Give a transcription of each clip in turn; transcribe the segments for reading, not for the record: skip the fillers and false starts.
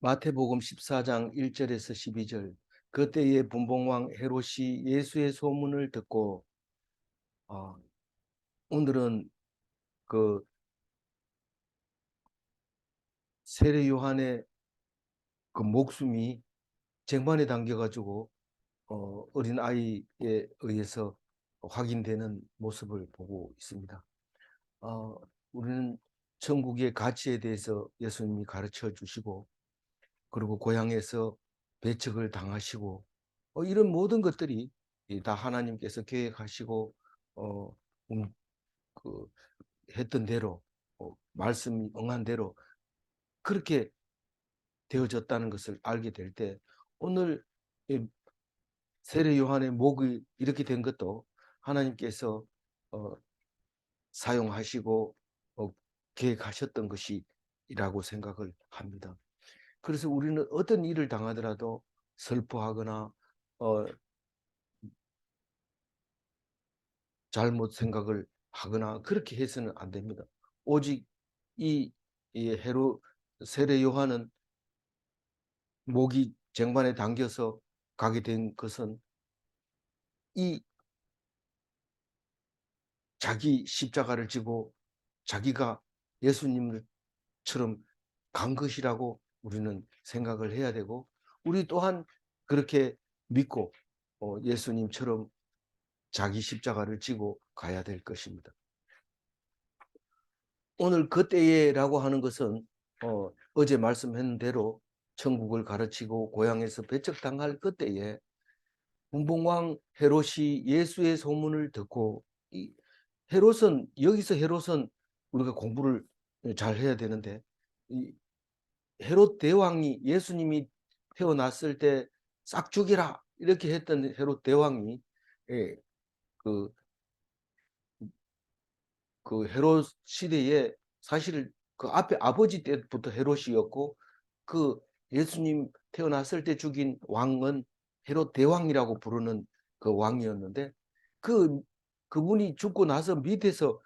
마태복음 14장 1절에서 12절. 그때에 분봉왕 헤롯이 예수의 소문을 듣고 어, 오늘은 그 세례 요한의 그 목숨이 쟁반에 담겨가지고 어린 아이에 의해서 확인되는 모습을 보고 있습니다. 어, 우리는 천국의 가치에 대해서 예수님이 가르쳐 주시고, 그리고 고향에서 배척을 당하시고, 이런 모든 것들이 다 하나님께서 계획하시고 어, 음, 그 했던 대로, 말씀이 응한 대로 그렇게 되어졌다는 것을 알게 될 때, 오늘 세례 요한의 목이 이렇게 된 것도 하나님께서 어, 사용하시고 계획하셨던 것이라고 생각을 합니다. 그래서 우리는 어떤 일을 당하더라도 슬퍼하거나 어, 잘못 생각을 하거나 그렇게 해서는 안 됩니다. 오직 이 헤롯 세례 요한은 목이 쟁반에 당겨서 가게 된 것은 이 자기 십자가를 지고 자기가 예수님처럼 간 것이라고 우리는 생각을 해야 되고, 우리 또한 그렇게 믿고 예수님처럼 자기 십자가를 지고 가야 될 것입니다. 오늘 그때에라고 하는 것은 어제 말씀한 대로 천국을 가르치고 고향에서 배척당할 그때에 분봉왕 헤롯이 예수의 소문을 듣고, 이 헤롯은, 여기서 헤롯은 우리가 공부를 잘 해야 되는데, 이 헤롯 대왕이 예수님이 태어났을 때 싹 죽이라 이렇게 했던 헤롯 대왕이, 예, 그, 그 헤롯 시대에 사실 그 앞에 아버지 때부터 헤롯이었고, 그 예수님 태어났을 때 죽인 왕은 헤롯 대왕이라고 부르는 그 왕이었는데, 그 그분이 죽고 나서 밑에서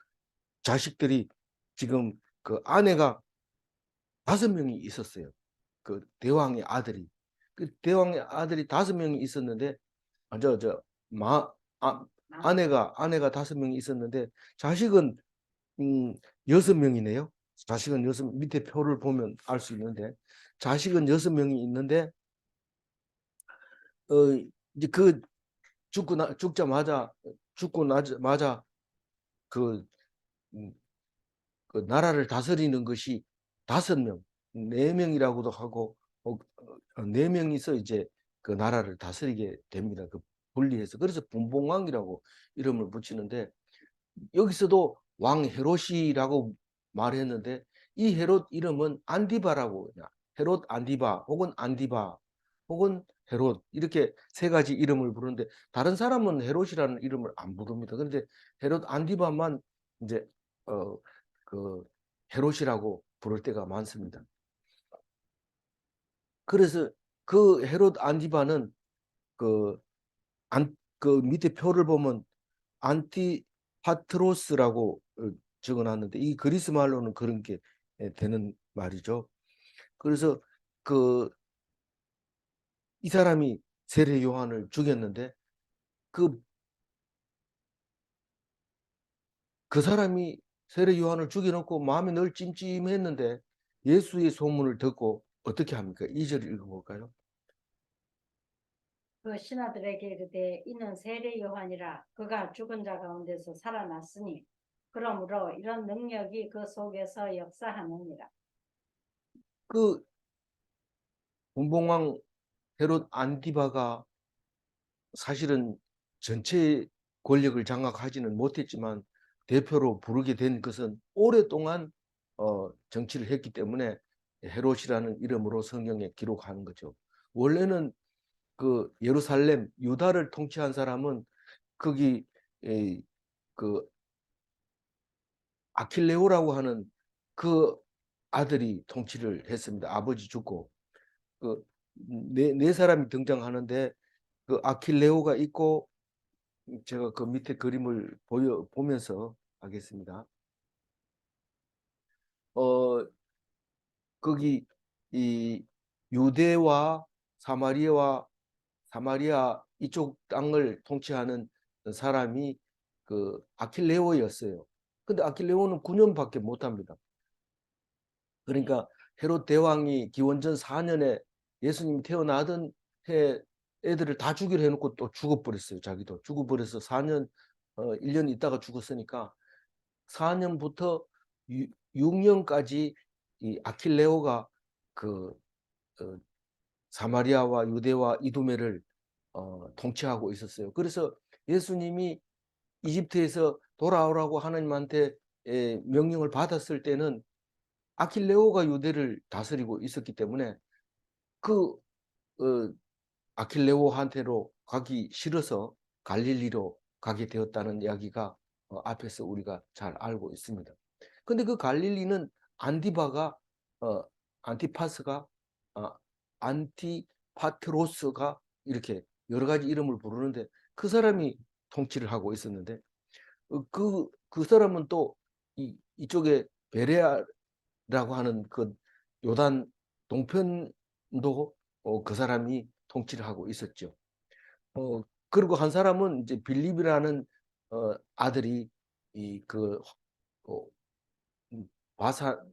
자식들이, 지금 그 아내가 5명이 있었어요. 그 대왕의 아들이. 그 대왕의 아들이 5명이 있었는데, 아, 저, 저, 마, 아, 아내가 5명이 있었는데, 자식은, 6명이네요. 자식은 밑에 표를 보면 알 수 있는데, 자식은 6명이 있는데, 어, 이제 그 죽고 나자마자 그, 음, 그 나라를 다스리는 것이 5명, 4명이라고도 하고, 4명이서 이제 그 나라를 다스리게 됩니다. 그 분리해서. 그래서 분봉왕이라고 이름을 붙이는데, 여기서도 왕 헤롯이라고 말했는데, 이 헤롯 이름은 안디바라고, 그냥 헤롯 안디바 혹은 안디바 혹은 헤롯, 이렇게 3가지 이름을 부르는데, 다른 사람은 헤롯이라는 이름을 안 부릅니다. 그런데 헤롯 안디바만 이제 어, 그 헤롯이라고 부를 때가 많습니다. 그래서 그 헤롯 안디바는 그, 그 밑에 표를 보면 안티파트로스라고 적어놨는데, 이 그리스 말로는 그런 게 되는 말이죠. 그래서 그 이 사람이 세례 요한을 죽였는데, 그, 그 사람이 세례 요한을 죽여놓고 마음이 늘 찜찜했는데, 예수의 소문을 듣고 어떻게 합니까? 2절 읽어볼까요? 그 신하들에게 이르되 이는 세례 요한이라 그가 죽은 자 가운데서 살아났으니 그러므로 이런 능력이 그 속에서 역사하느니라. 그 분봉왕 헤롯 안디바가 사실은 전체 권력을 장악하지는 못했지만, 대표로 부르게 된 것은 오랫동안 정치를 했기 때문에 헤롯이라는 이름으로 성경에 기록하는 거죠. 원래는 그 예루살렘 유다를 통치한 사람은 거기 그 아킬레오라고 하는 그 아들이 통치를 했습니다. 아버지 죽고 그 네 사람이 등장하는데, 그 아킬레오가 있고, 제가 그 밑에 그림을 보면서 하겠습니다. 어, 거기 이 유대와 사마리아 이쪽 땅을 통치하는 사람이 그 아킬레오였어요. 근데 아킬레오는 9년밖에 못 합니다. 그러니까 헤롯 대왕이 기원전 4년에 예수님이 태어나던 해 애들을 다 죽이려 해놓고 또 죽어버렸어요. 자기도 죽어버려서 4년 1년 있다가 죽었으니까 4년부터 6년까지 이 아킬레오가 그 사마리아와 유대와 이두메를 통치하고 있었어요. 그래서 예수님이 이집트에서 돌아오라고 하나님한테 명령을 받았을 때는 아킬레오가 유대를 다스리고 있었기 때문에 그 아킬레오한테로 가기 싫어서 갈릴리로 가게 되었다는 이야기가 앞에서 우리가 잘 알고 있습니다. 근데 그 갈릴리는 안디바가 어, 안티파스가 어, 안티파트로스가 이렇게 여러 가지 이름을 부르는데 그 사람이 통치를 하고 있었는데 그 사람은 또 이쪽에 베레아라고 하는 그 요단 동편도 그 사람이 통치를 하고 있었죠. 그리고 한 사람은 이제 빌립이라는 아들이 이그 바산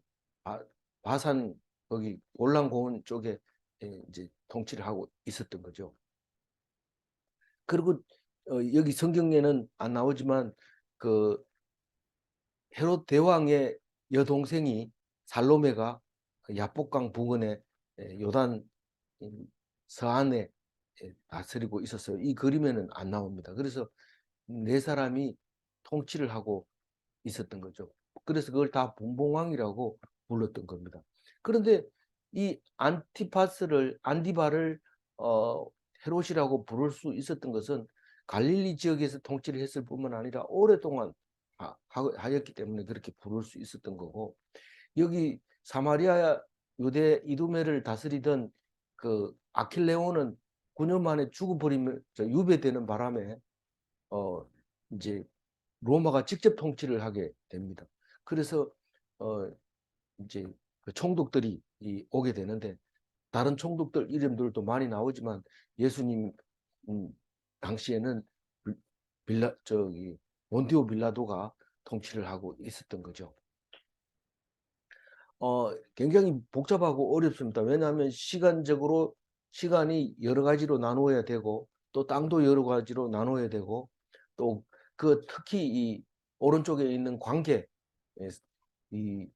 바산 거기 골란 고원 쪽에 이제 통치를 하고 있었던 거죠. 그리고 여기 성경에는 안 나오지만 그 헤롯 대왕의 여동생이 살로메가 야복강 부근에 요단 서안에 다스리고 있었어요. 이 그림에는 안 나옵니다. 그래서 네 사람이 통치를 하고 있었던 거죠. 그래서 그걸 다 분봉왕이라고 불렀던 겁니다. 그런데 이 안디바를 헤롯이라고 부를 수 있었던 것은 갈릴리 지역에서 통치를 했을 뿐만 아니라 오랫동안 하였기 때문에 그렇게 부를 수 있었던 거고, 여기 사마리아 유대 이두메를 다스리던 그 아킬레오는 9년 만에 죽어버리면 유배되는 바람에 어 이제 로마가 직접 통치를 하게 됩니다. 그래서 어 이제 그 총독들이 오게 되는데, 다른 총독들 이름들도 많이 나오지만 예수님 음, 당시에는 빌라 저기 본디오 빌라도가 통치를 하고 있었던 거죠. 굉장히 복잡하고 어렵습니다. 왜냐하면 시간이 여러 가지로 나누어야 되고, 또 땅도 여러 가지로 나누어야 되고, 또 특히 이 오른쪽에 있는 관계, 이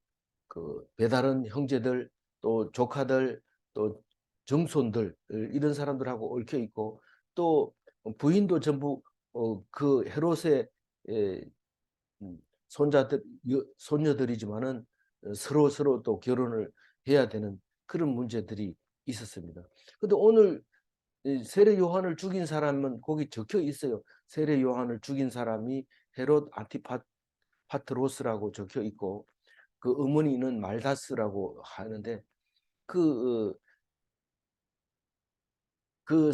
배다른 형제들, 또 조카들, 또 정손들, 이런 사람들하고 얽혀 있고, 또 부인도 전부 그 헤롯의 음, 손녀들이지만은 서로 또 결혼을 해야 되는 그런 문제들이 있었습니다. 근데 오늘 세례 요한을 죽인 사람은 거기 적혀 있어요. 세례 요한을 죽인 사람이 헤롯 안티파트로스라고 적혀 있고, 그 어머니는 말다스라고 하는데, 그, 어, 그,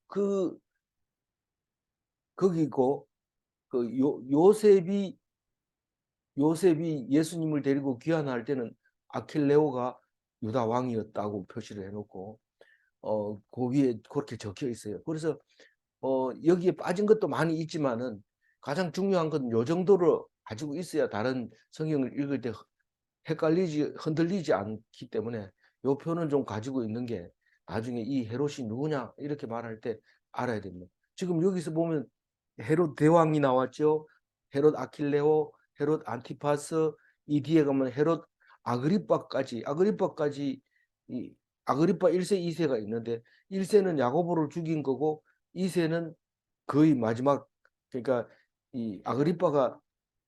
그, 거기고, 요셉이 예수님을 데리고 귀환할 때는 아킬레오가 유다 왕이었다고 표시를 해놓고, 그 위에 그렇게 적혀 있어요. 그래서 여기에 빠진 것도 많이 있지만은 가장 중요한 건 요 정도로 가지고 있어야 다른 성경을 읽을 때 흔들리지 않기 때문에 요 표는 좀 가지고 있는 게 나중에 이 헤롯이 누구냐 이렇게 말할 때 알아야 됩니다. 지금 여기서 보면 헤롯 대왕이 나왔죠. 헤롯 아킬레오, 헤롯 안티파스, 이 뒤에 가면 헤롯 아그리빠까지 이 아그리빠 1세, 2세가 있는데 1세는 야고보를 죽인 거고 2세는 거의 마지막, 그러니까 이 아그리빠가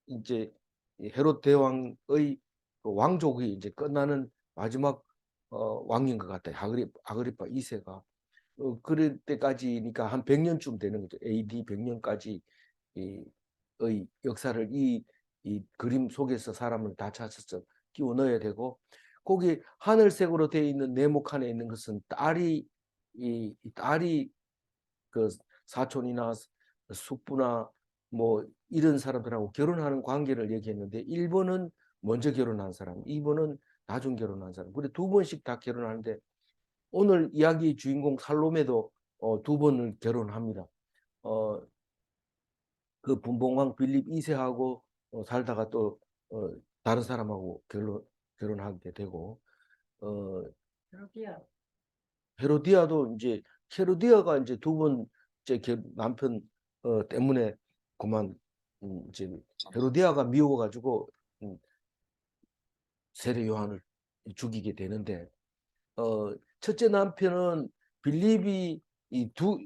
이제 헤롯 대왕의 그 왕족이 이제 끝나는 마지막 왕인 것 같아요. 아그리파 2세가. 그럴 때까지니까 한 100년쯤 되는 거죠. AD 100년까지 의 역사를 이 그림 속에서 사람을 다 찾아서 끼워 넣어야 되고, 거기 하늘색으로 되어 있는 네모 칸에 있는 것은 이 딸이 그 사촌이나 숙부나 뭐 이런 사람들하고 결혼하는 관계를 얘기했는데, 1번은 먼저 결혼한 사람, 2번은 나중 결혼한 사람. 그래 두 번씩 다 결혼하는데 오늘 이야기의 주인공 살로메도 두 번을 결혼합니다. 어, 그 분봉왕 빌립 2세하고 살다가 또 어, 다른 사람하고 결혼하게 되고 어, 그러게요. 헤로디아도 이제 헤로디아가 이제 두 번째 남편 때문에 그만 이제 헤로디아가 미워가지고 음, 세례 요한을 죽이게 되는데 첫째 남편은 빌립이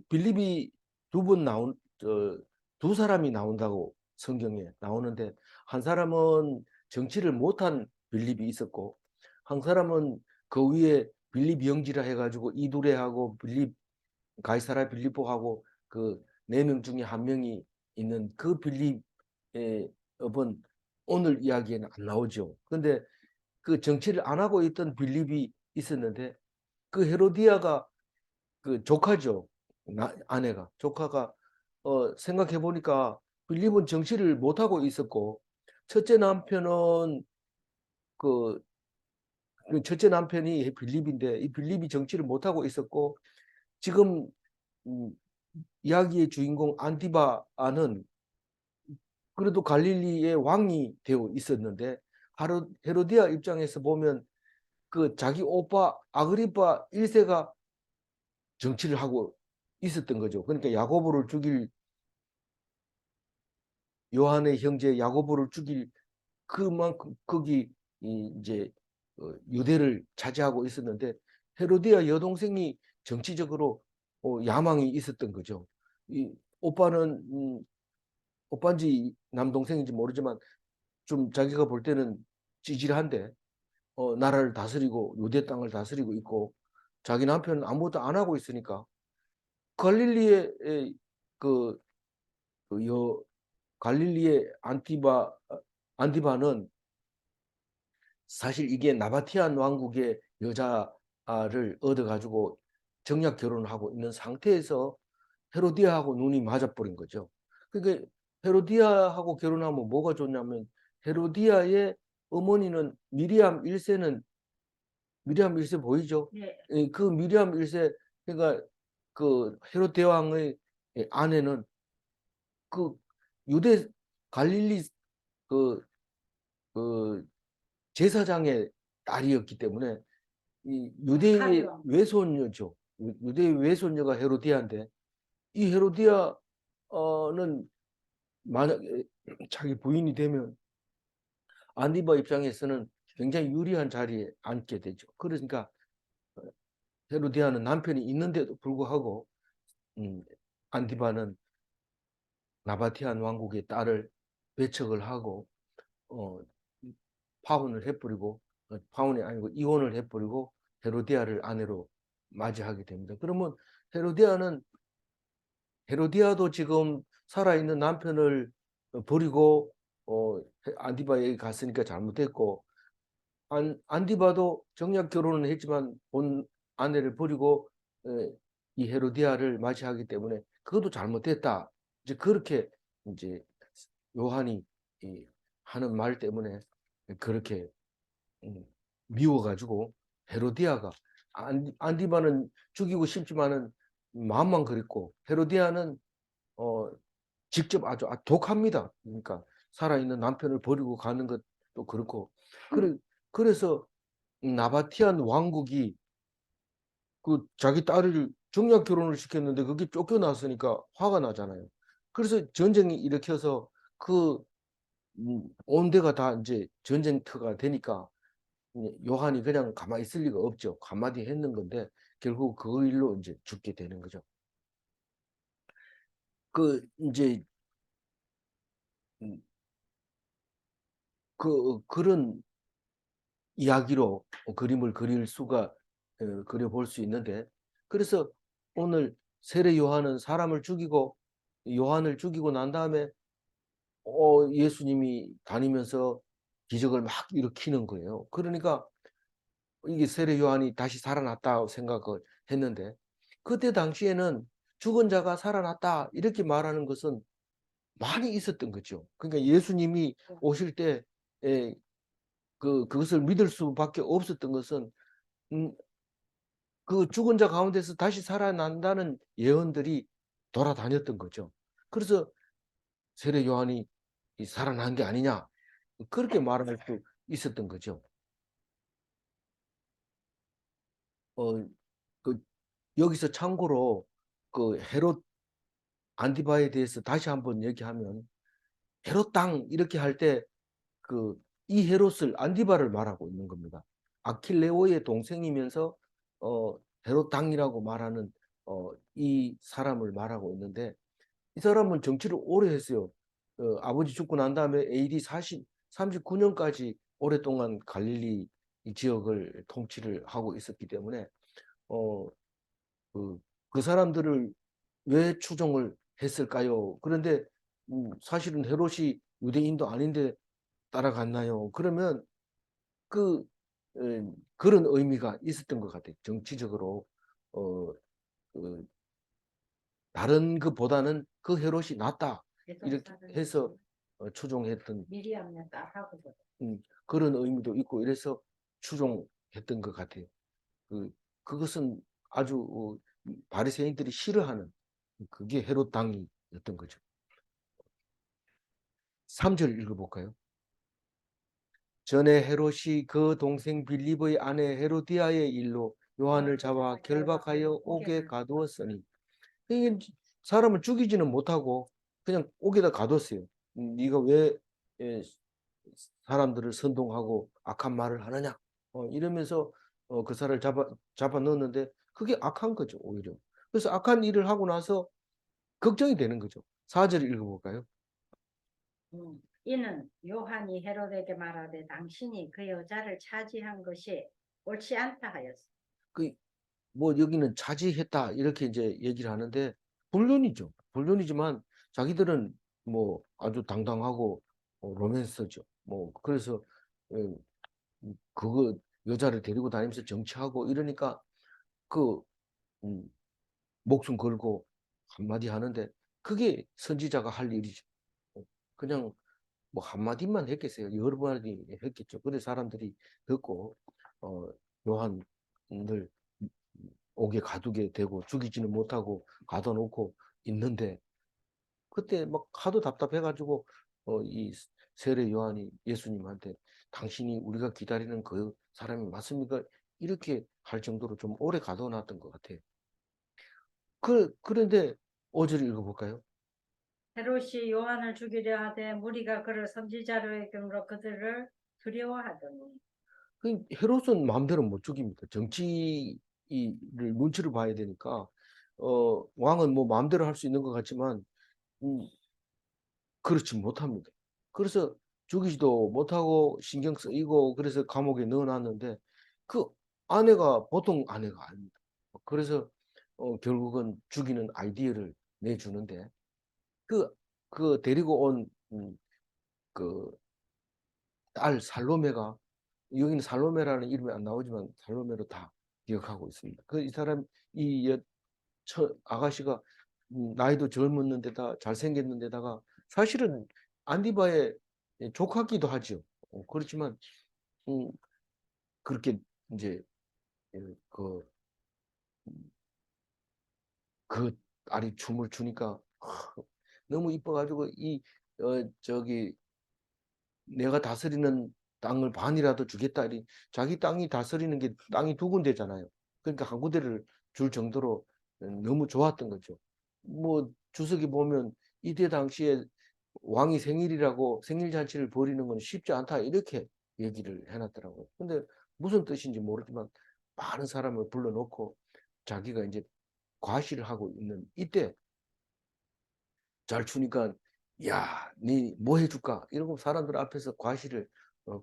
빌립이 두 번 두 사람이 나온다고 성경에 나오는데 한 사람은 정치를 못한 빌립이 있었고 한 사람은 그 위에 빌립 영지라 해가지고 이두레하고 빌립 가이사라 빌립보하고 그 네 명 중에 한 명이 있는 그 빌립의 업은 오늘 이야기에는 안 나오죠. 근데 그 정치를 안 하고 있던 빌립이 있었는데 그 헤로디아가 그 조카죠. 아내가 조카가 생각해 보니까 빌립은 정치를 못 하고 있었고 첫째 남편은 그, 그 첫째 남편이 빌립인데 이 빌립이 정치를 못 하고 있었고 지금 음, 이야기의 주인공 안티바는 그래도 갈릴리의 왕이 되어 있었는데 헤로디아 입장에서 보면 그 자기 오빠 아그리파 1세가 정치를 하고 있었던 거죠. 그러니까 야고보를 죽일 요한의 형제 야고보를 죽일 그만큼 거기 이제 유대를 차지하고 있었는데 헤로디아 여동생이 정치적으로 야망이 있었던 거죠. 이 오빠는 오빠인지 남동생인지 모르지만 좀 자기가 볼 때는 찌질한데 나라를 다스리고 유대 땅을 다스리고 있고 자기 남편은 아무것도 안 하고 있으니까 갈릴리의 그, 그 여, 갈릴리의 안티바는 사실 이게 나바티안 왕국의 여자를 얻어가지고 정략 결혼을 하고 있는 상태에서 헤로디아하고 눈이 맞아버린 거죠. 그러니까 헤로디아하고 결혼하면 뭐가 좋냐면 헤로디아의 어머니는 미리암 1세 보이죠? 네. 그 미리암 1세 그러니까 그 헤롯 대왕의 아내는 그 유대 갈릴리 그, 그 제사장의 딸이었기 때문에 이 유대의 아카리온. 외손녀죠. 유대의 외손녀가 헤로디아인데 이 헤로디아는 만약에 자기 부인이 되면 안디바 입장에서는 굉장히 유리한 자리에 앉게 되죠. 그러니까 헤로디아는 남편이 있는데도 불구하고 안디바는 나바티안 왕국의 딸을 배척을 하고 어, 파혼을 해버리고 파혼이 아니고 이혼을 해버리고 헤로디아를 아내로 맞이하게 됩니다. 그러면 헤로디아는 헤로디아도 지금 살아있는 남편을 버리고 안디바에게 갔으니까 잘못했고 안디바도 정략 결혼은 했지만 본 아내를 버리고 이 헤로디아를 맞이하기 때문에 그것도 잘못됐다. 이제 그렇게 이제 요한이 하는 말 때문에 그렇게 음, 미워가지고 헤로디아가 안디바는 죽이고 싶지만은 마음만 그랬고 헤로디아는 어, 직접 아주 독합니다. 그러니까 살아있는 남편을 버리고 가는 것도 그렇고 그래서 나바티안 왕국이 그 자기 딸을 정략 결혼을 시켰는데 그게 쫓겨났으니까 화가 나잖아요. 그래서 전쟁이 일으켜서 그 온 데가 다 이제 전쟁터가 되니까 요한이 그냥 가만히 있을 리가 없죠. 한마디 했는 건데 결국 그 일로 이제 죽게 되는 거죠. 그 이제 음, 그런 이야기로 그림을 그릴 수가 그려볼 수 있는데 그래서 오늘 세례 요한은 사람을 죽이고 요한을 죽이고 난 다음에 예수님이 다니면서 기적을 막 일으키는 거예요. 그러니까 이게 세례 요한이 다시 살아났다고 생각을 했는데 그때 당시에는 죽은 자가 살아났다 이렇게 말하는 것은 많이 있었던 거죠. 그러니까 예수님이 오실 때 그것을 믿을 수밖에 없었던 것은 음 그 죽은 자 가운데서 다시 살아난다는 예언들이 돌아다녔던 거죠. 그래서 세례 요한이 이 살아난 게 아니냐 그렇게 말할 수 있었던 거죠. 어 그 여기서 참고로 그 헤롯 안디바에 대해서 다시 한번 얘기하면 헤롯 땅 이렇게 할 때 이 헤롯을 안디바를 말하고 있는 겁니다. 아킬레오의 동생이면서 어 헤롯 땅이라고 말하는 이 사람을 말하고 있는데 이 사람은 정치를 오래 했어요. 아버지 죽고 난 다음에 AD 39 년까지 오랫동안 갈릴리 이 지역을 통치를 하고 있었기 때문에 어 그 그 사람들을 왜 추종을 했을까요? 그런데 사실은 헤롯이 유대인도 아닌데 따라갔나요? 그러면 그 그런 의미가 있었던 것 같아요. 정치적으로 어 그 '다른 것보다는 그 헤롯이 낫다.' 이렇게 해서 추종했던 미리암네 딸하고도. 그런 의미도 있고 이래서 추종했던 것 같아요. 그 그것은 아주 바리새인들이 싫어하는 그게 헤롯 당이었던 거죠. 3절 읽어 볼까요? 전에 헤롯이 그 동생 빌립의 아내 헤로디아의 일로 요한을 잡아 결박하여 옥에 가두었으니 이게 사람을 죽이지는 못하고 그냥 옥에다 가뒀어요. 네가 왜 예, 사람들을 선동하고 악한 말을 하느냐? 이러면서 그 사람을 잡아 넣었는데 그게 악한 거죠, 오히려. 그래서 악한 일을 하고 나서 걱정이 되는 거죠. 4절 읽어볼까요? 이는 요한이 헤롯에게 말하되 당신이 그 여자를 차지한 것이 옳지 않다 하였어. 그, 뭐, 여기는 차지했다, 이렇게 이제 얘기를 하는데, 불륜이죠. 불륜이지만, 자기들은 뭐, 아주 당당하고, 로맨스죠. 뭐, 그래서, 어, 그거, 여자를 데리고 다니면서 정치하고 이러니까, 그, 음, 목숨 걸고 한마디 하는데, 그게 선지자가 할 일이죠. 그냥 뭐 한마디만 했겠어요. 여러 마디 했겠죠. 그래 사람들이 듣고 어 요한을 옥에 가두게 되고 죽이지는 못하고 가둬놓고 있는데 그때 막 하도 답답해 가지고 이 세례 요한이 예수님한테 당신이 우리가 기다리는 그 사람이 맞습니까? 이렇게 할 정도로 좀 오래 가둬놨던 것 같아요. 그런데 5절 읽어볼까요? 헤롯이 요한을 죽이려 하되 무리가 그를 선지자로 여김으로 그들을 두려워하더니. 그 헤롯은 마음대로 못 죽입니다. 정치를 눈치를 봐야 되니까 왕은 뭐 마음대로 할 수 있는 것 같지만 음, 그렇지 못합니다. 그래서 죽이지도 못하고 신경 쓰이고 그래서 감옥에 넣어놨는데 그 아내가 보통 아내가 아닙니다. 그래서 결국은 죽이는 아이디어를 내주는데 그, 그 데리고 온 그 딸 살로메가 여기는 살로메라는 이름이 안 나오지만 살로메로 다 기억하고 있습니다. 그 이 사람 이 아가씨가 나이도 젊었는데다 잘생겼는데다가 사실은 안디바의 조카기도 하죠. 그렇지만 음, 그렇게 이제 예, 그 딸이 춤을 추니까 너무 이뻐가지고 저기 내가 다스리는 땅을 반이라도 주겠다. 자기 땅이 다스리는 게 땅이 두 군데잖아요. 그러니까 한 군데를 줄 정도로 너무 좋았던 거죠. 뭐 주석이 보면 이때 당시에 왕이 생일이라고 생일 잔치를 벌이는 건 쉽지 않다 이렇게 얘기를 해놨더라고요. 근데 무슨 뜻인지 모르지만 많은 사람을 불러놓고 자기가 이제 과시를 하고 있는 이때 잘 추니까 야, 니 뭐 해줄까? 이러고 사람들 앞에서 과시를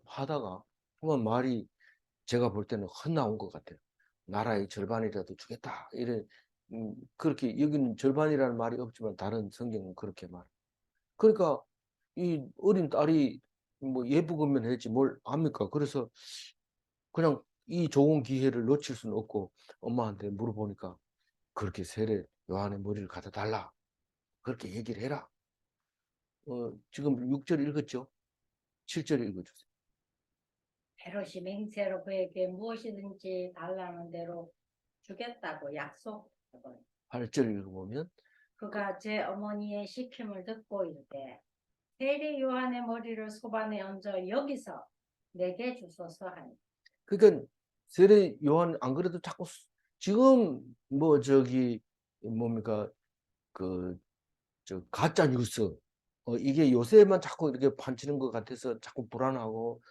하다가 그만 말이 제가 볼 때는 헛나온 것 같아요. 나라의 절반이라도 주겠다. 그렇게 여기는 절반이라는 말이 없지만 다른 성경은 그렇게 말. 그러니까 이 어린 딸이 뭐 예부금면 했지 뭘 압니까? 그래서 그냥 이 좋은 기회를 놓칠 수는 없고 엄마한테 물어보니까 그렇게 세례 요한의 머리를 갖다 달라. 그렇게 얘기를 해라. 지금 6절 읽었죠? 7절 읽어주세요. 헤롯이 맹세로 그에게 무엇이든지 달라는 대로 주겠다고 약속하고 8절 읽어보면 그가 제 어머니의 시킴을 듣고 이르되 세례 요한의 머리를 소반에 얹어 여기서 내게 주소서 하니 그러니까 세례 요한 안 그래도 자꾸 지금 뭐 저기 뭡니까 그 저 가짜 뉴스 이게 요새만 자꾸 이렇게 판치는 것 같아서 자꾸 불안하고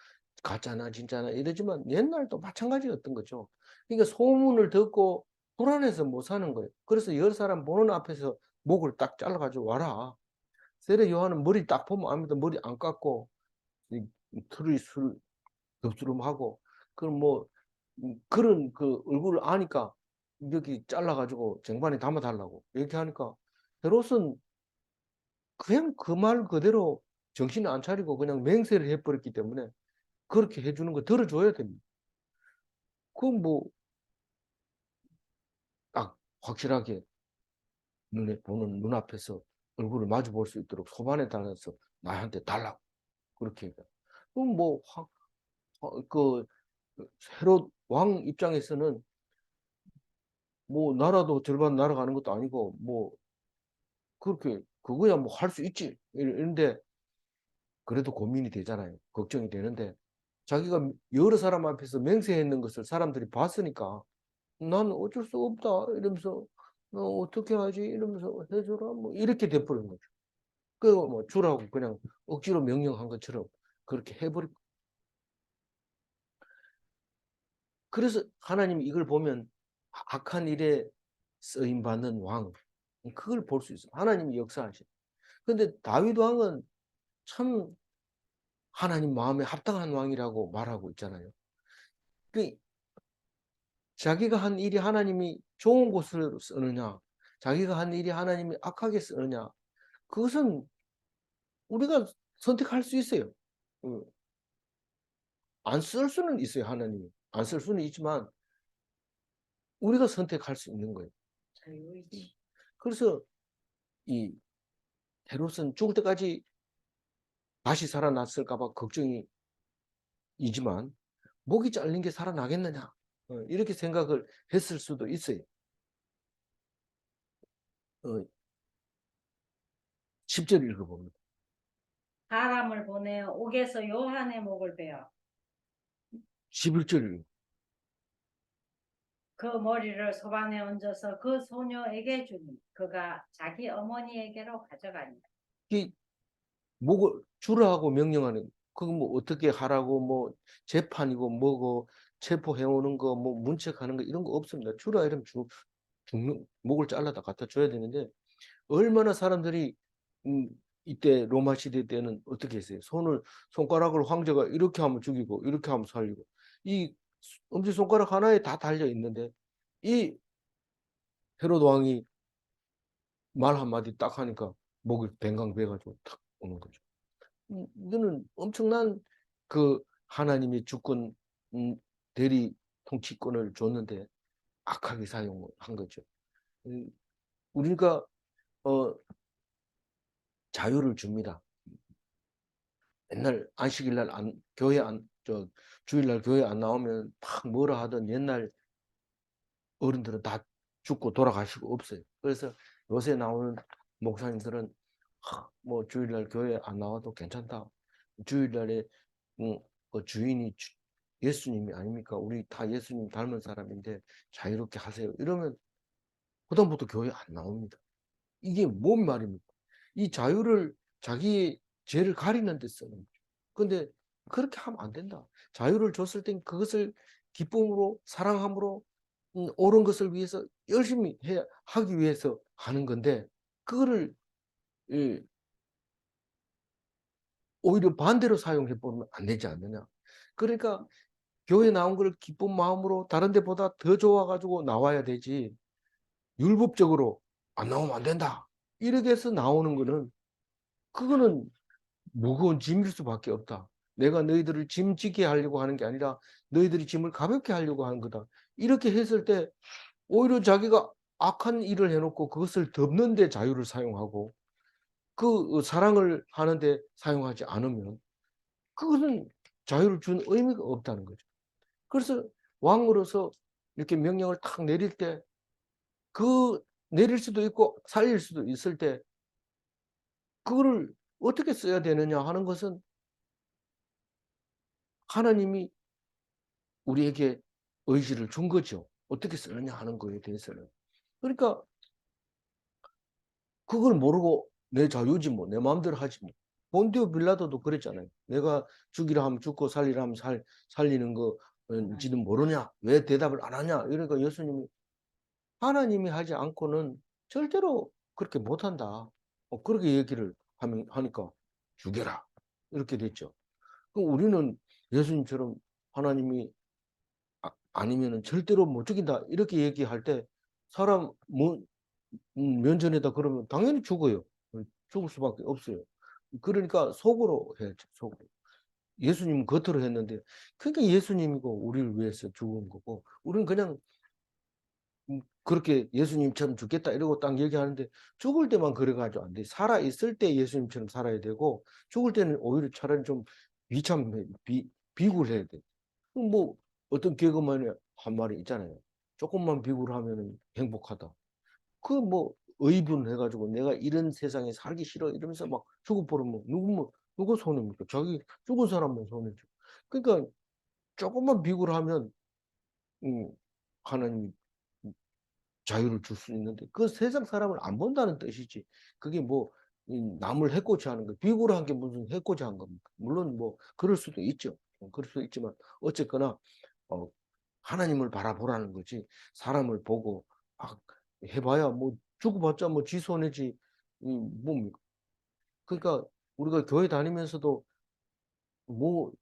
가짜나 진짜나 이러지만 옛날도 마찬가지였던 거죠. 그러니까 소문을 듣고 불안해서 못 사는 거예요. 그래서 열 사람 보는 앞에서 목을 딱 잘라 가지고 와라. 세례 요한은 머리 딱 보면 압니다. 머리 안 감고 이 털이 덥수름하고 그럼 뭐 그런 그 얼굴을 아니까 여기 잘라 가지고 쟁반에 담아 달라고 이렇게 하니까 헤롯은 그냥 그 말 그대로 정신을 안 차리고 그냥 맹세를 해 버렸기 때문에 그렇게 해 주는 거 들어 줘야 됩니다. 그건 뭐 딱 확실하게 눈에 보는 눈앞에서 얼굴을 마주 볼 수 있도록 소반에 달아서 나한테 달라고 그렇게 얘기해요. 그럼 뭐 그 헤롯 왕 입장에서는 뭐 나라도 절반 날아가는 것도 아니고 뭐 그렇게 그거야 뭐 할 수 있지. 이런데 그래도 고민이 되잖아요. 걱정이 되는데 자기가 여러 사람 앞에서 맹세했는 것을 사람들이 봤으니까 "나는 어쩔 수 없다." 이러면서 어떻게 하지?" 이러면서 "해 줘라." 뭐 이렇게 돼 버린 거죠. 그 뭐 주라고 그냥 억지로 명령한 것처럼 그렇게 해 버린 그래서 하나님이 이걸 보면 악한 일에 쓰임 받는 왕 그걸 볼 수 있어요. 하나님이 역사하신. 근데 다윗 왕은 참 하나님 마음에 합당한 왕이라고 말하고 있잖아요. 그 자기가 한 일이 하나님이 좋은 곳으로 쓰느냐, 자기가 한 일이 하나님이 악하게 쓰느냐, 그것은 우리가 선택할 수 있어요. 어, 안 쓸 수는 있어요, 하나님이. 안 쓸 수는 있지만 우리가 선택할 수 있는 거예요. 자유의지. 그래서 이 헤롯은 죽을 때까지 다시 살아났을까 봐 걱정이지만 목이 잘린 게 살아나겠느냐 이렇게 생각을 했을 수도 있어요. 10절 읽어봅니다. 사람을 보내어 옥에서 요한의 목을 베어 11절 그 머리를 소반에 얹어서 그 소녀에게 주니 그가 자기 어머니에게로 가져가니 이 목을 주라고 명령하는 그거 뭐 어떻게 하라고 뭐 재판이고 뭐고 체포해 오는 거 뭐 문책하는 거 이런 거 없습니다. 주라 이러면 죽는 목을 잘라다 갖다 줘야 되는데 얼마나 사람들이 음 이때 로마 시대 때는 어떻게 했어요? 손가락을 황제가 이렇게 하면 죽이고 이렇게 하면 살리고 이 엄지손가락 하나에 다 달려 있는데 이 헤롯 왕이 말 한마디 딱 하니까 목이 뱅강 베 가지고 탁 오는 거죠. 이거는 엄청난 그 하나님이 주권 대리 통치권을 줬는데 악하게 사용을 한 거죠. 음 우리가 어 자유를 줍니다. 맨날 안식일 날 교회 주일날 교회 안 나오면 막 뭐라 하던 옛날 어른들은 다 죽고 돌아가시고 없어요. 그래서 요새 나오는 목사님들은 뭐 주일날 교회 안 나와도 괜찮다. 주일날에 그 주인이 예수님이 아닙니까? 우리 다 예수님 닮은 사람인데 자유롭게 하세요. 이러면 그다음부터 교회 안 나옵니다. 이게 뭔 말입니까? 이 자유를 자기의 죄를 가리는 데 쓰는 거죠. 근데 그렇게 하면 안 된다. 자유를 줬을 땐 그것을 기쁨으로 사랑함으로 옳은 것을 위해서 열심히 하기 위해서 하는 건데 그거를 예 오히려 반대로 사용해 보면 안 되지 않느냐. 그러니까 교회 나온 걸 기쁜 마음으로 다른 데보다 더 좋아 가지고 나와야 되지 율법적으로 '안 나오면 안 된다.' 이렇게 해서 나오는 거는 그거는 무거운 짐일 수밖에 없다. 내가 너희들을 짐지게 하려고 하는 게 아니라 너희들이 짐을 가볍게 하려고 하는 거다. 이렇게 했을 때 오히려 자기가 악한 일을 해 놓고 그것을 덮는 데 자유를 사용하고 그 사랑을 하는 데 사용하지 않으면 그것은 자유를 준 의미가 없다는 거죠. 그래서 왕으로서 이렇게 명령을 탁 내릴 때 그 내릴 수도 있고 살릴 수도 있을 때 그거를 어떻게 써야 되느냐 하는 것은 하나님이 우리에게 의지를 준 거죠. 어떻게 쓰느냐 하는 거에 대해서는. 그러니까 그걸 모르고 내 자유지 뭐 내 마음대로 하지 뭐. 본디오 빌라도도 그랬잖아요. 내가 죽이라 하면 죽고 살리라 하면 살리는 거지는 모르냐? 왜 대답을 안 하냐? 이러니까 예수님이 하나님이 하지 않고는 절대로 그렇게 못한다. 그렇게 얘기를 하니까 죽여라. 이렇게 됐죠. 그럼 우리는 예수님처럼 하나님이 아니면은 절대로 못 죽인다. 이렇게 얘기할 때 사람 면전에다 그러면 당연히 죽어요. 죽을 수밖에 없어요. 그러니까 속으로 해야죠. 속으로. 예수님은 겉으로 했는데 그러니까 예수님이고 우리를 위해서 죽은 거고 우리는 그냥 그렇게 예수님처럼 죽겠다 이러고 딱 얘기하는데 죽을 때만 그래가지고 안 돼. 살아 있을 때 예수님처럼 살아야 되고 죽을 때는 오히려 차라리 좀 비굴해야 돼. 뭐 어떤 개그맨이 한 말이 있잖아요. 조금만 비굴 하면은 행복하다. 그 뭐 의분 해가지고 내가 이런 세상에 살기 싫어 이러면서 막 죽어버리면 누구 손해입니까? 자기 죽은 사람만 손해죠. 그러니까 조금만 비굴하면 음, 하나님이 자유를 줄 수 있는데 그 세상 사람을 안 본다는 뜻이지. 그게 뭐 남을 해코지 하는 거 비굴한 게 무슨 해코지 한 겁니까? 물론 뭐 그럴 수도 있죠. 그럴 수도 있지만 어쨌거나 어, 하나님을 바라보라는 거지. 사람을 보고 막 해봐야 뭐 주고받자 뭐 지 손해지. 뭡니까? 그러니까 우리가 교회 다니면서도 뭐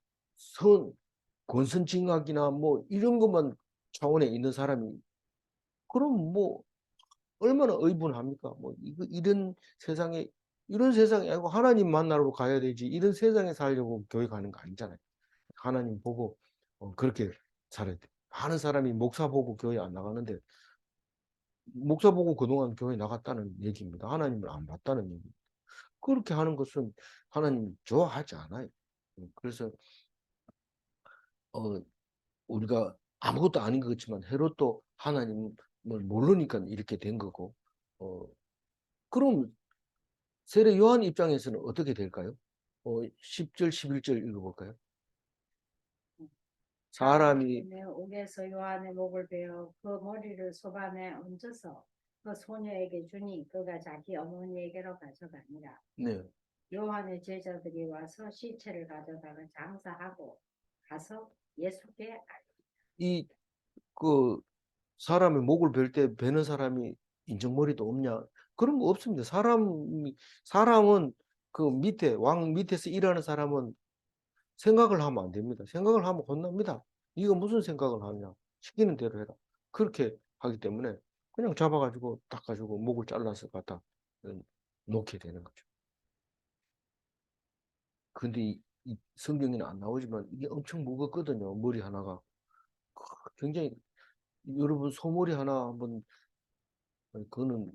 권선징악이나 뭐 이런 것만 차원에 있는 사람이 그럼 뭐 얼마나 의분합니까? 뭐 이런 세상이 아니고 하나님 만나러 가야 되지. 이런 세상에 살려고 교회 가는 거 아니잖아요. 하나님 보고 그렇게 살아야 돼. 많은 사람이 목사 보고 교회 안 나가는데 목사 보고 그동안 교회 나갔다는 얘기입니다. 하나님을 안 봤다는 얘기입니다. 그렇게 하는 것은 하나님 좋아하지 않아요. 그래서 어, 우리가 아무것도 아닌 것 같지만 헤롯도 하나님을 모르니까 이렇게 된 거고 그럼 세례 요한 입장에서는 어떻게 될까요? 10절, 11절 읽어볼까요? 사람이 내 옥에서 요한의 목을 베어 그 머리를 소반에 얹어서 그 소녀에게 주니 그가 자기 어머니에게로 가져가니라. 네, 요한의 제자들이 와서 시체를 가져다가 장사하고 가서 예수께 이 그 사람의 목을 벨 때 베는 사람이 인정머리도 없냐? 그런 거 없습니다. 사람은 그 밑에 왕 밑에서 일하는 사람은 생각을 하면 안 됩니다. 생각을 하면 혼납니다. 이거 무슨 생각을 하냐? 시키는 대로 해라. 그렇게 하기 때문에 그냥 잡아가지고 닦아주고 목을 잘라서 갖다 놓게 되는 거죠. 근데 이 성경에는 안 나오지만 이게 엄청 무겁거든요. 머리 하나가. 굉장히 여러분 소머리 하나 한번 그거는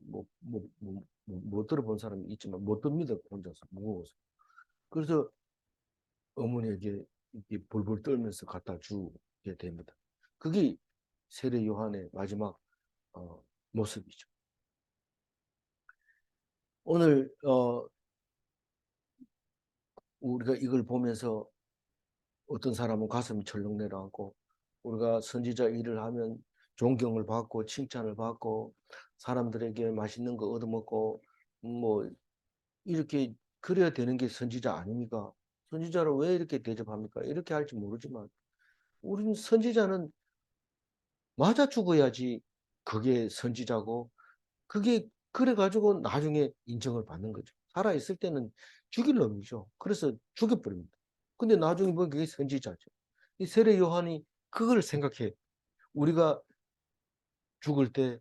못 들어본 사람이 있지만 못 듭니다. 혼자서 무거워서. 그래서 어머니에게 이렇게 벌벌 떨면서 갖다 주게 됩니다. 그게 세례 요한의 마지막 모습이죠. 오늘 우리가 이걸 보면서 어떤 사람은 가슴이 철렁 내려앉고 우리가 선지자 일을 하면 존경을 받고 칭찬을 받고 사람들에게 맛있는 거 얻어먹고 뭐 이렇게 그래야 되는 게 선지자 아닙니까? 선지자를 왜 이렇게 대접합니까? 이렇게 할지 모르지만 우리는 선지자는 맞아 죽어야지 그게 선지자고 그게 그래가지고 나중에 인정을 받는 거죠. 살아있을 때는 죽일 놈이죠. 그래서 죽여버립니다. 근데 나중에 보면 그게 선지자죠. 이 세례 요한이 그걸 생각해. 우리가 죽을 때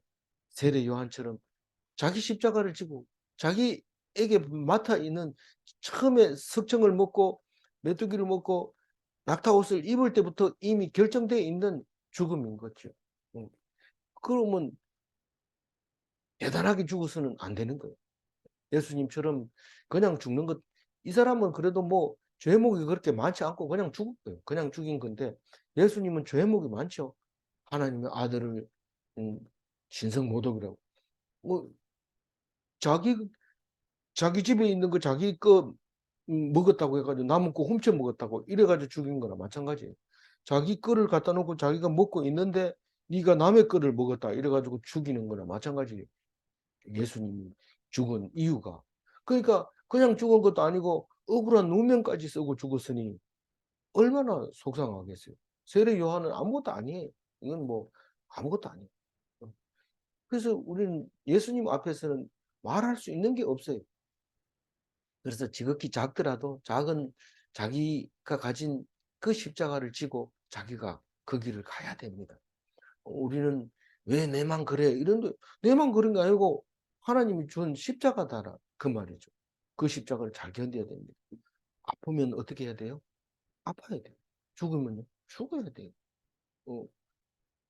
세례 요한처럼 자기 십자가를 지고 자기에게 맡아 있는 처음에 석청을 먹고 메뚜기를 먹고 낙타옷을 입을 때부터 이미 결정되어 있는 죽음인 거죠. 그러면 대단하게 죽어서는 안 되는 거예요. 예수님처럼 그냥 죽는 것, 이 사람은 그래도 뭐 죄목이 그렇게 많지 않고 그냥 죽었어요. 그냥 죽인 건데 예수님은 죄목이 많죠. 하나님의 아들을 음, 신성모독이라고. 뭐 자기 자기 집에 있는 거 자기 거 먹었다고 해가지고 남은 거 훔쳐 먹었다고 이래가지고 죽인 거나 마찬가지예요. 자기 거를 갖다 놓고 자기가 먹고 있는데 네가 남의 거를 먹었다 이래가지고 죽이는 거나 마찬가지예요. 예수님이 죽은 이유가. 그러니까 그냥 죽은 것도 아니고 억울한 누명까지 쓰고 죽었으니 얼마나 속상하겠어요. 세례 요한은 아무것도 아니에요. 이건 뭐 아무것도 아니에요. 그래서 우리는 예수님 앞에서는 말할 수 있는 게 없어요. 그래서 지극히 작더라도 작은 자기가 가진 그 십자가를 지고 자기가 그 길을 가야 됩니다. 우리는 왜 내만 그래? 이런데 내만 그런 게 아니고 하나님이 준 십자가다라 그 말이죠. 그 십자가를 잘 견뎌야 됩니다. 아프면 어떻게 해야 돼요? 아파야 돼요. 죽으면요? 죽어야 돼요. 어,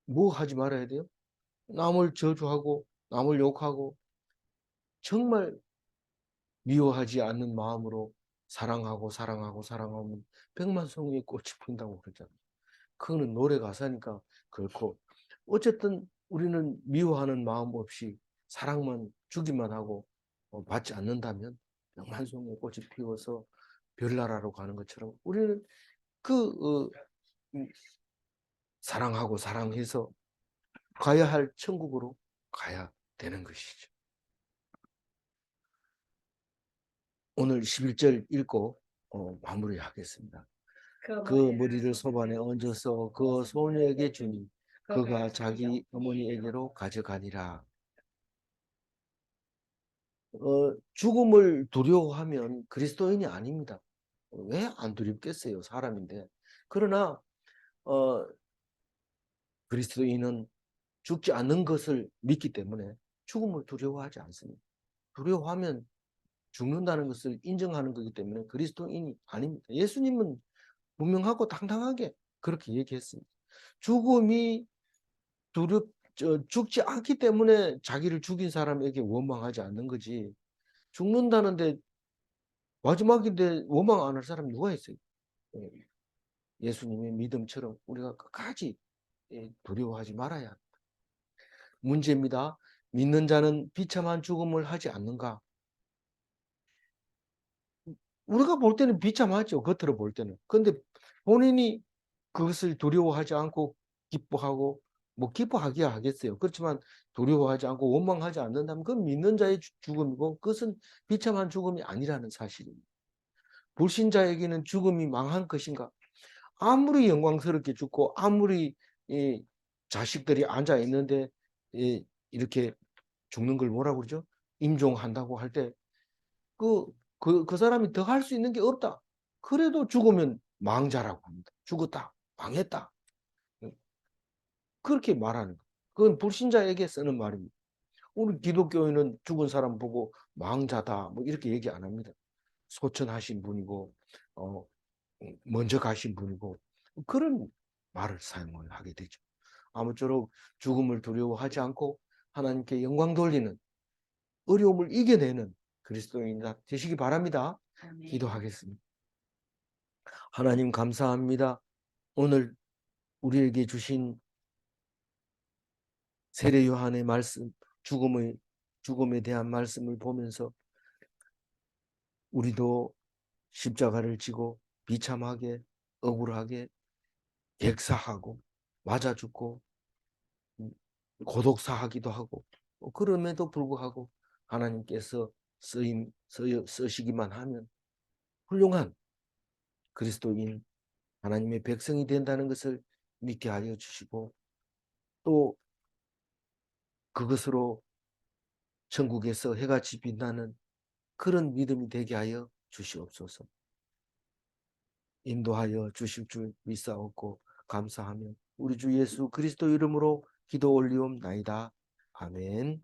뭐 하지 말아야 돼요? 남을 저주하고 남을 욕하고 정말 미워하지 않는 마음으로 사랑하고 사랑하고 사랑하면 백만송이의 꽃이 핀다고 그러잖아요. 그거는 노래 가사니까 그렇고 어쨌든 우리는 미워하는 마음 없이 사랑만 주기만 하고 받지 않는다면 백만송이의 꽃이 피어서 별나라로 가는 것처럼 우리는 그 사랑하고 사랑해서 가야 할 천국으로 가야 되는 것이죠. 오늘 11절 읽고 마무리하겠습니다. 그 머리를 소반에 얹어서 그 소녀에게 주니 그가 자기 어머니에게로 가져가니라. 죽음을 두려워하면 그리스도인이 아닙니다. 왜 안 두렵겠어요? 사람인데. 그러나 어, 그리스도인은 죽지 않는 것을 믿기 때문에 죽음을 두려워하지 않습니다. 두려워하면 죽는다는 것을 인정하는 거기 때문에 그리스도인이 아닙니다. 예수님은 분명하고 당당하게 그렇게 얘기했습니다. 죽음이 죽지 않기 때문에 자기를 죽인 사람에게 원망하지 않는 거지. 죽는다는데 마지막인데 원망 안 할 사람 누가 있어요? 예, 예수님의 믿음처럼 우리가 끝까지 두려워하지 말아야 합니다. 문제입니다. 믿는 자는 비참한 죽음을 하지 않는가? 우리가 볼 때는 비참하죠. 겉으로 볼 때는. 근데 본인이 그것을 두려워하지 않고 기뻐하고 뭐 기뻐하기야 하겠어요. 그렇지만 두려워하지 않고 원망하지 않는다면 그건 믿는 자의 죽음이고 그것은 비참한 죽음이 아니라는 사실입니다. 불신자에게는 죽음이 망한 것인가? 아무리 영광스럽게 죽고 아무리 이 자식들이 앉아 있는데 이렇게 죽는 걸 뭐라고 그러죠? 임종한다고 할 때 그 사람이 더 할 수 있는 게 없다. 그래도 죽으면 망자라고 합니다. 죽었다. 망했다. 그렇게 말하는 거예요. 그건 불신자에게 쓰는 말입니다. 우리 기독교인은 죽은 사람 보고 망자다. 뭐 이렇게 얘기 안 합니다. 소천하신 분이고, 어, 먼저 가신 분이고, 그런 말을 사용을 하게 되죠. 아무쪼록 죽음을 두려워하지 않고 하나님께 영광 돌리는 어려움을 이겨내는 그리스도인 되시기 바랍니다. 아멘. 기도하겠습니다. 하나님 감사합니다. 오늘 우리에게 주신 세례 요한의 말씀, 죽음에 대한 말씀을 보면서 우리도 십자가를 지고 비참하게 억울하게 객사하고 맞아 죽고 고독사하기도 하고 그럼에도 불구하고 하나님께서 쓰시기만 하면 훌륭한 그리스도인 하나님의 백성이 된다는 것을 믿게 하여 주시고 또 그것으로 천국에서 해같이 빛나는 그런 믿음이 되게 하여 주시옵소서. 인도하여 주실 줄 믿사옵고 감사하며 우리 주 예수 그리스도 이름으로 기도 올리옵나이다. 아멘.